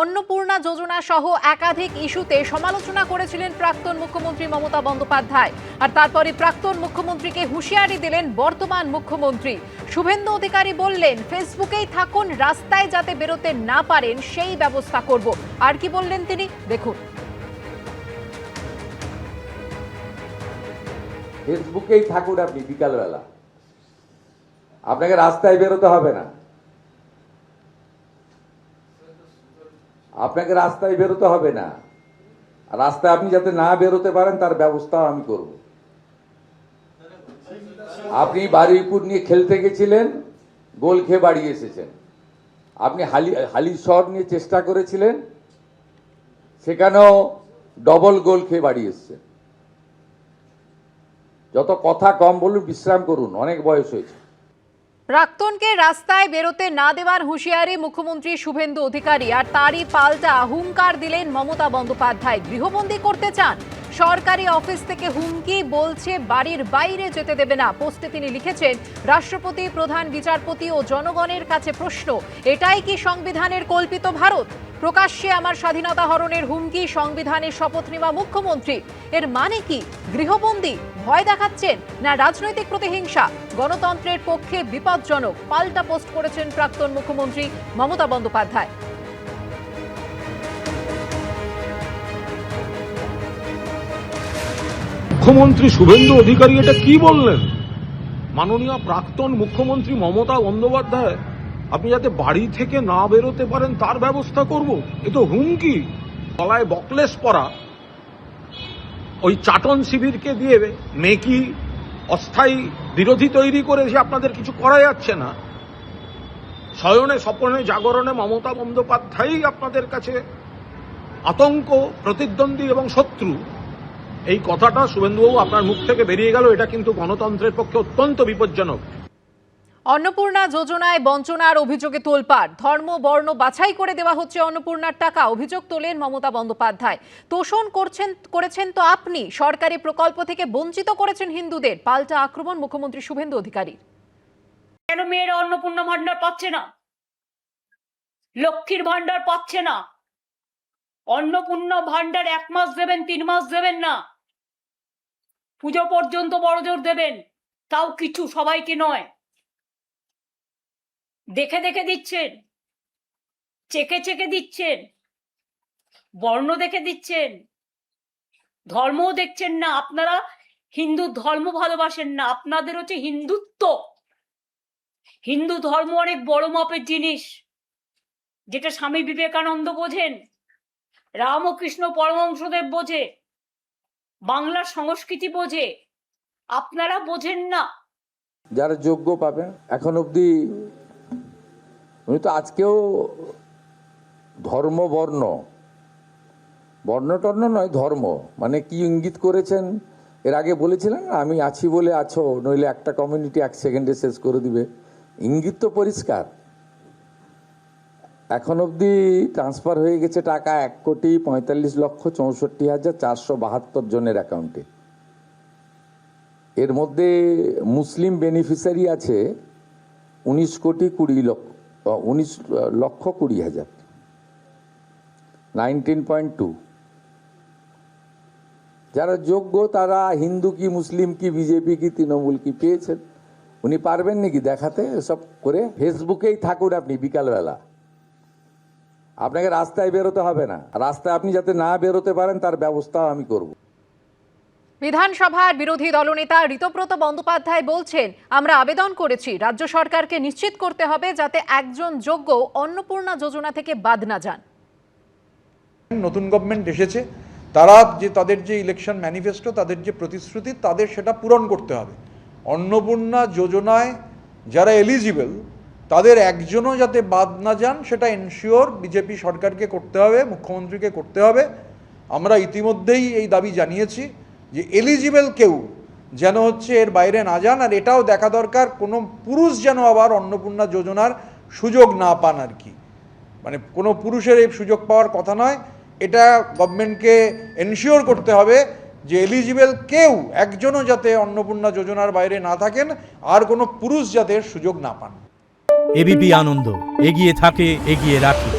অন্নপূর্ণা যোজনা সহ একাধিক ইস্যুতে সমালোচনা করেছিলেন প্রাক্তন মুখ্যমন্ত্রী মমতা বন্দ্যোপাধ্যায়। আর তারপরে প্রাক্তন মুখ্যমন্ত্রীকে হুঁশিয়ারি দিলেন বর্তমান মুখ্যমন্ত্রী। শুভেন্দু অধিকারী বললেন, ফেসবুকেই থাকুন, রাস্তায় যাতে বেরোতে না পারেন সেই ব্যবস্থা করব। আর কি বললেন তিনি, দেখুন। ফেসবুকেই থাকুন আপনি, বিকালবেলা আপনাকে রাস্তায় বেরোতে হবে না, আপনাকে রাস্তায় বেরোতে হবে না। রাস্তায় আপনি যাতে না বেরোতে পারেন তার ব্যবস্থাও আমি করব। আপনি বারুইপুর নিয়ে খেলতে গেছিলেন, গোল খেয়ে বাড়ি এসেছেন। আপনি হালির শহর নিয়ে চেষ্টা করেছিলেন, সেখানেও ডবল গোল খেয়ে বাড়ি এসেছেন। যত কথা কম বলুন, বিশ্রাম করুন, অনেক বয়স হয়েছে। প্রাক্তনকে রাস্তায় বেরোতে না দেওয়ার হুঁশিয়ারি মুখ্যমন্ত্রী শুভেন্দু অধিকারী। আর তারই পাল্টা হুঙ্কার দিলেন মমতা বন্দ্যোপাধ্যায়। গৃহবন্দী করতে চান, সরকারি অফিস থেকে হুমকি, বলছে বাড়ির বাইরে যেতে দেবে না। পোস্টে তিনি লিখেছেন, রাষ্ট্রপতি, প্রধান বিচারপতি ও জনগণের কাছে প্রশ্ন, এটাই কি সংবিধানের কল্পিত ভারত? প্রকাশ্যে আমার স্বাধীনতা হরণের হুমকি, সংবিধানের শপথ নেওয়া মুখ্যমন্ত্রী। এর মানে কি? গৃহবন্দী, ভয় দেখাচ্ছেন, না রাজনৈতিক প্রতিহিংসা? গণতন্ত্রের পক্ষে বিপজ্জনক। পাল্টা পোস্ট করেছেন প্রাক্তন মুখ্যমন্ত্রী মমতা বন্দ্যোপাধ্যায়। মুখ্যমন্ত্রী শুভেন্দু অধিকারী এটা কি বললেন? মাননীয় প্রাক্তন মুখ্যমন্ত্রী মমতা বন্দ্যোপাধ্যায়, আপনি যাতে বাড়ি থেকে না বেরোতে পারেন তার ব্যবস্থা করব, এ তো হুমকি। গলায় বকলেস পরা ওই চাটন শিবিরকে দিয়ে মেকি অস্থায়ী বিরোধী তৈরি করে যে আপনাদের কিছু করা যাচ্ছে না, শয়নে স্বপনে জাগরণে মমতা বন্দ্যোপাধ্যায়ই আপনাদের কাছে আতঙ্ক, প্রতিদ্বন্দ্বী এবং শত্রু। এই কথাটা শুভেন্দুবাবু আপনার মুখ থেকে বেরিয়ে গেল, এটা কিন্তু গণতন্ত্রের পক্ষে অত্যন্ত বিপজ্জনক। অন্নপূর্ণা যোজনায় বঞ্চনার অভিযোগে তোলপাড়। ধর্ম বর্ণ বাছাই করে দেওয়া হচ্ছে অন্নপূর্ণার টাকা, অভিযোগ তোলেন মমতা বন্দ্যোপাধ্যায়। তোষণ করেছেন তো আপনি, সরকারি প্রকল্প থেকে বঞ্চিত করেছেন হিন্দুদের। পাল্টা আক্রমণ মুখ্যমন্ত্রী শুভেন্দু অধিকারী। কেন মেয়েরা অন্নপূর্ণা ভান্ডার পাচ্ছে না, লক্ষ্মীর ভান্ডার পাচ্ছে না? অন্নপূর্ণা ভান্ডার 1 মাস দেবেন, 3 মাস দেবেন না, পুজো পর্যন্ত বড়জোর দেবেন, তাও কিছু, সবাইকে নয়। দেখে দেখে দিচ্ছেন, চেকে চেকে দিচ্ছেন, বর্ণ দেখে দিচ্ছেন, ধর্মও দেখছেন না। আপনারা হিন্দু ধর্ম ভালোবাসেন না, আপনাদের হচ্ছে হিন্দুত্ব। হিন্দু ধর্ম অনেক বড় মাপের জিনিস, যেটা স্বামী বিবেকানন্দ বোঝেন, রামকৃষ্ণ পরমহংসদেব বোঝে, বাংলার সংস্কৃতি বোঝে। আপনারা বোঝেন না। যারা যোগ্য পাবেন। এখন অবধি উনি তো আজকেও ধর্ম বর্ণ টর্ণ নয়, ধর্ম মানে কি ইঙ্গিত করেছেন এর আগে বলেছিলেন, আমি আছি বলে আছো, নইলে একটা কমিউনিটি 1 সেকেন্ডে শেষ করে দিবে। ইঙ্গিত তো পরিষ্কার। এখন অবধি ট্রান্সফার হয়ে গেছে টাকা 1,45,64,472 জনের অ্যাকাউন্টে। এর মধ্যে মুসলিম বেনিফিশিয়ারি আছে 19,20,00,000, 19.2। যারা যোগ্য তারা হিন্দু কি মুসলিম কি বিজেপি কি তৃণমূল কি পেয়েছেন। উনি পারবেন নাকি দেখাতে সব করে? ফেসবুকেই থাকুন আপনি, বিকালবেলা আপনাকে রাস্তায় বেরোতে হবে না। রাস্তায় আপনি যাতে না বেরোতে পারেন তার ব্যবস্থাও আমি করব। বিধানসভার বিরোধী দলনেতা ঋতব্রত বন্দ্যোপাধ্যায় বলছেন, আমরা আবেদন করেছি রাজ্য সরকারকে নিশ্চিত করতে হবে যাতে একজন যোগ্য অন্নপূর্ণা যোজনা থেকে বাদ না যান। নতুন গভর্নমেন্ট এসেছে, তারা যে তাদের যে ইলেকশন ম্যানিফেস্টো, তাদের যে প্রতিশ্রুতি, তাদের সেটা পূরণ করতে হবে। অন্নপূর্ণা যোজনায় যারা এলিজিবল তাদের একজনও যাতে বাদ না যান, সেটা এনশিওর বিজেপি সরকারকে করতে হবে, মুখ্যমন্ত্রীকে করতে হবে। আমরা ইতিমধ্যেই এই দাবি জানিয়েছি যে এলিজিবল কেউ যেন হচ্ছে এর বাইরে না যান। আর এটাও দেখা দরকার কোনো পুরুষ যেন আবার অন্নপূর্ণা যোজনার সুযোগ না পান আর কি। মানে কোনো পুরুষের এই সুযোগ পাওয়ার কথা নয়। এটা গভর্নমেন্টকে এনশিওর করতে হবে যে এলিজিবল কেউ একজনও যাতে অন্নপূর্ণা যোজনার বাইরে না থাকেন, আর কোনো পুরুষ যাতে সুযোগ না পান। এবিপি আনন্দ, এগিয়ে থাকে, এগিয়ে রাখে।